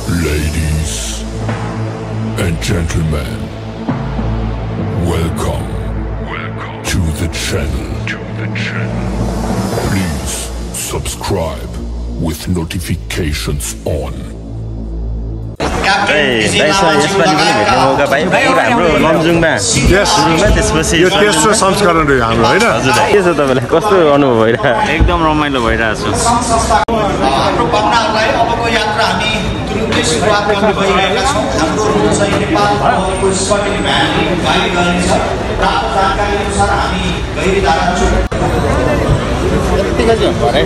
Ladies and gentlemen, welcome to the channel. Please subscribe with notifications on. तेस्रो संस्करण रह्यो हाम्रो हैन के छ तपाईलाई कस्तो अनुभव भइरहेछ एकदम रमाइलो भइरहेछ हाम्रो भावनाहरुलाई अबको यात्रा हामी तुरुन्तै सुरुवात गर्न गइरहेका छौं हाम्रो चाहिँ नेपालको स्कटिङ भ्याली गाइड गर्नेछ प्राप्त जानकारी अनुसार हामी गहिरी धारा छौं यतिकै चाहिँ भरे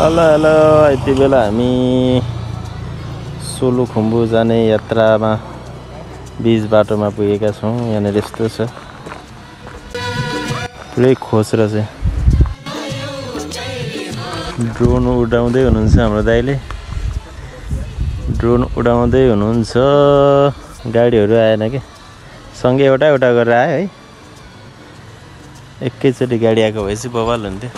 हेलो यति बेला हामी सोलुखुम्बु जाने यात्रामा बीच बाटोमा पुगेका छौं। यहाँनिर यस्तो छ पुरै खोसेर चाहिँ ड्रोन उडाउँदै हुनुहुन्छ हाम्रो दाइले ड्रोन उडाउँदै हुनुहुन्छ गाडीहरु आएन के सँगै एउटा गरेर आयो है एकैचोटी गाडी आएको भएपछि बवाल हुन्थ्यो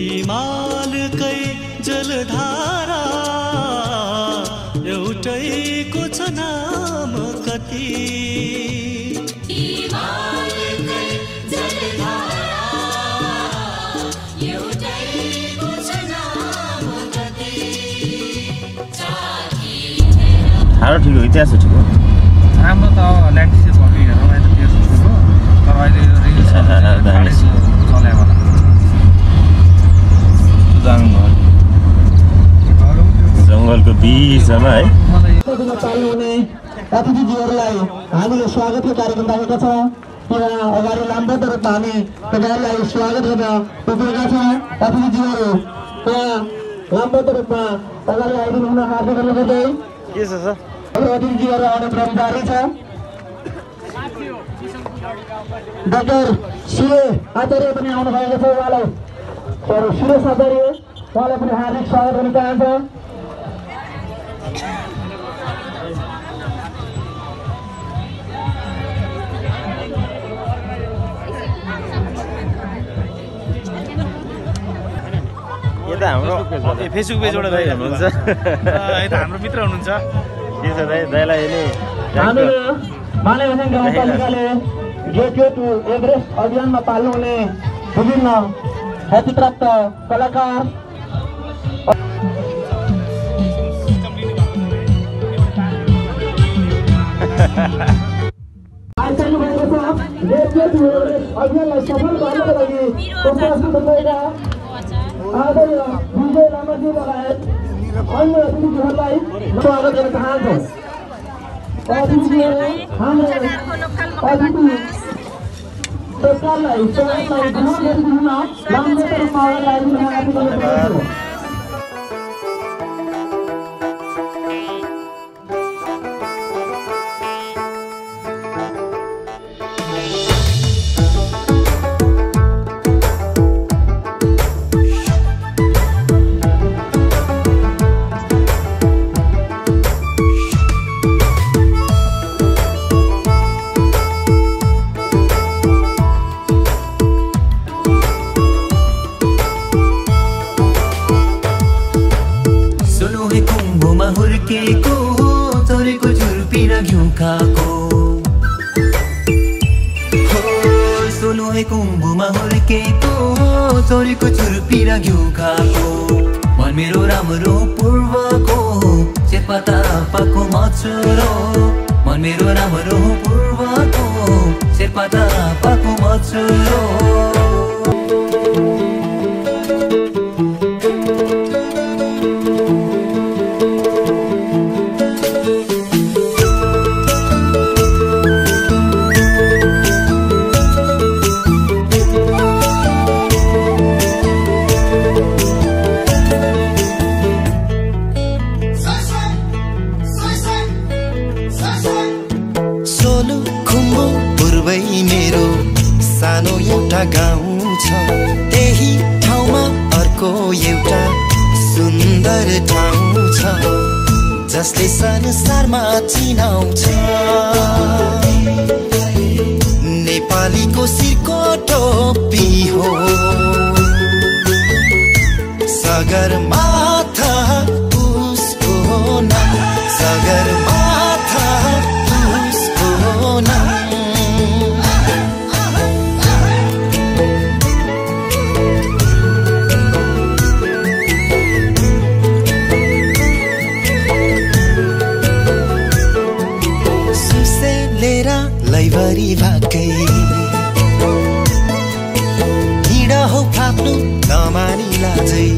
हिमालकै जलधारा एउटैको छ नाम कति हिमालकै जलधारा एउटैको छ नाम कति हारो ठिक हो इतिहास ठिक हो राम्रो त ल्यान्डस्केप भएको हेरौँ अहिले त्यो ठिक हो तर अहिले रिल्स चल्या होला जंगलको बीचमा है अतिथिजीहरुलाई हामीले स्वागतको कार्यक्रम राखेका छौं यहाँ अगाडि लामबद्ध रूपमा हामी तपाईहरुलाई स्वागत गर्न उभिएका छौं अतिथिजीहरु यहाँ लामबद्ध रूपमा अगाडि आइदिनु हुन हार्दिक अनुरोध गर्दै के छ सर अतिथिजीहरु आउने क्रमजारी छ डाक्टर सुरे आचार्य पनि आउनु भएको छ उहाँलाई सुरेश आचार्य उहाँलाई पनि हार्दिक स्वागत गर्न चाहन्छ यता हाम्रो फेसबुक पेजबाट दाइ हुनुहुन्छ यता हाम्रो मित्र हुनुहुन्छ के छ दाइलाई नि हामीले मानेभञ्ज्याङ गाउँपालिकाले गेट टु एभरेस्ट अभियानमा पाल्नु हुने विभिन्न ख्यातिप्राप्त कलाकार आइसक्नु भएको छ गेट टु एभरेस्ट अभियानलाई सफल पार्नका लागि प्रशासन तर्फबाट आदरणीय विजय लामाजी लगायत अन्य अतिथिहरूलाई स्वागत गर्न चाहन्छु अतिथिहरू हाम्रो अतिथि सरकारलाई स्वागतलाई ग्रहण गरिदिनु हुन लामो रूपमा अगाडि आइदिनु हुन कुम्भमा हुर्केको चोरीको छुर्पी र घिउ खाएको मन मेरो राम्रो पूर्वको चेपाता पाको मछुरो मन मेरो राम्रो पूर्वको चेपाता पाको मछुरो गाउँ छ त्यही ठाउँमा अर्को एउटा सुन्दर ठाउँ छ जसले संसारमा चिनाउँछ नेपालीको शिरको टोपी हो सगरमाथा उसको नाम सगरमाथा उसको नाम लैभरी भाकै हिँड हो फाप्नु नमानी लाजै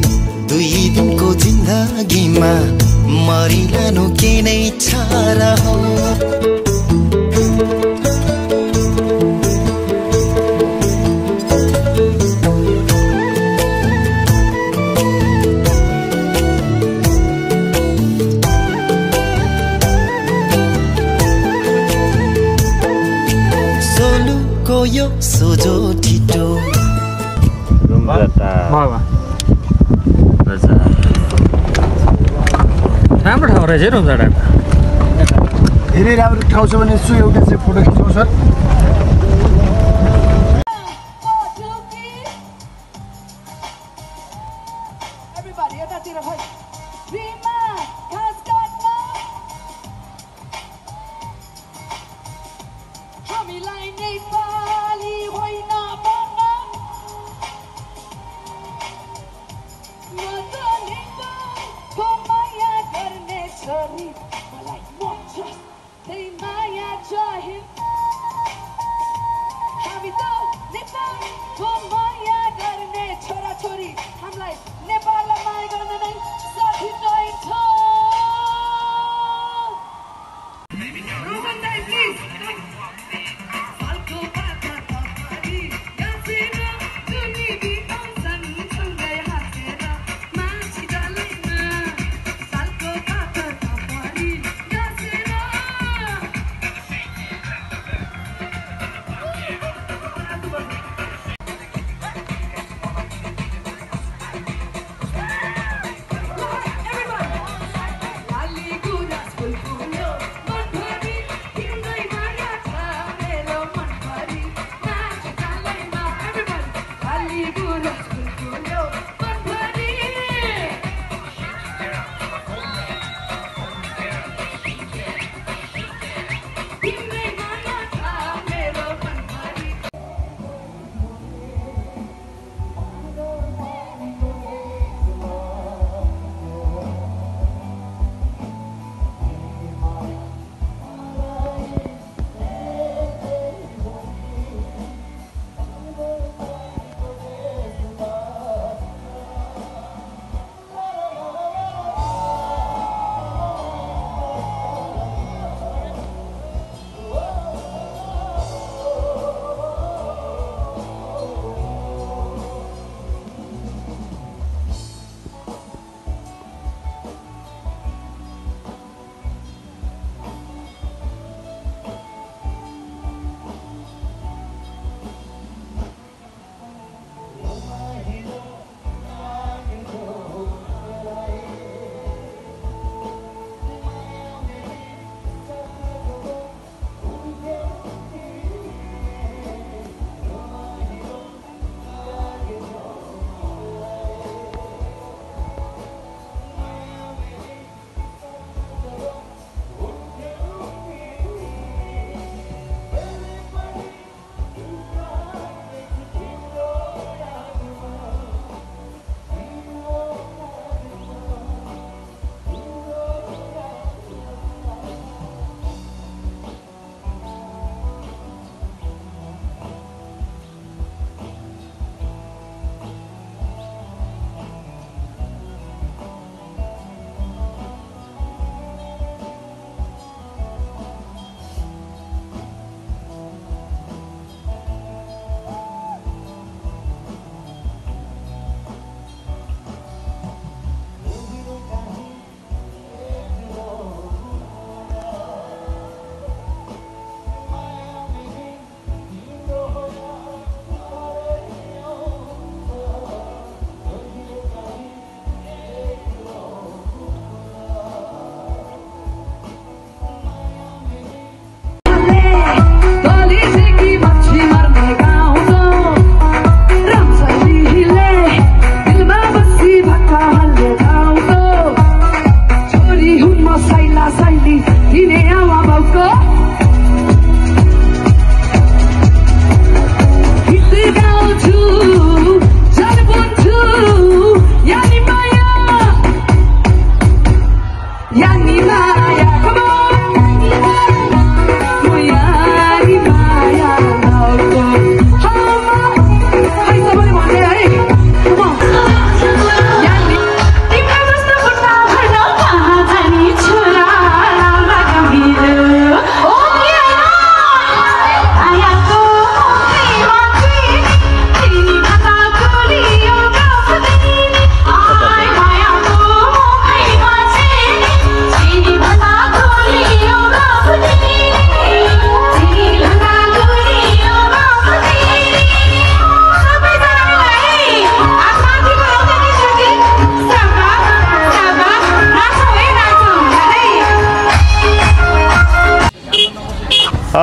2 दिनको जिन्दगीमा मरिलानु के नै छ र हो यो सोझो ठिटो राम्रो ठाउँ रहेछ रुम्जाटा धेरै राम्रो ठाउँ छ भने यसो एउटा चाहिँ फोटो खिचौँ सर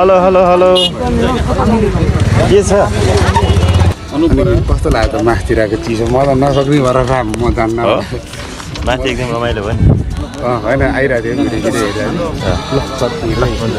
हेलो हेलो हेलो के छ कस्तो लाग्यो त मासतिरको चिसो म त नसक्ने भएर म जान्न माथि एकदम रमाइलो भयो नि होइन आइरहेको थियो नि हुन्छ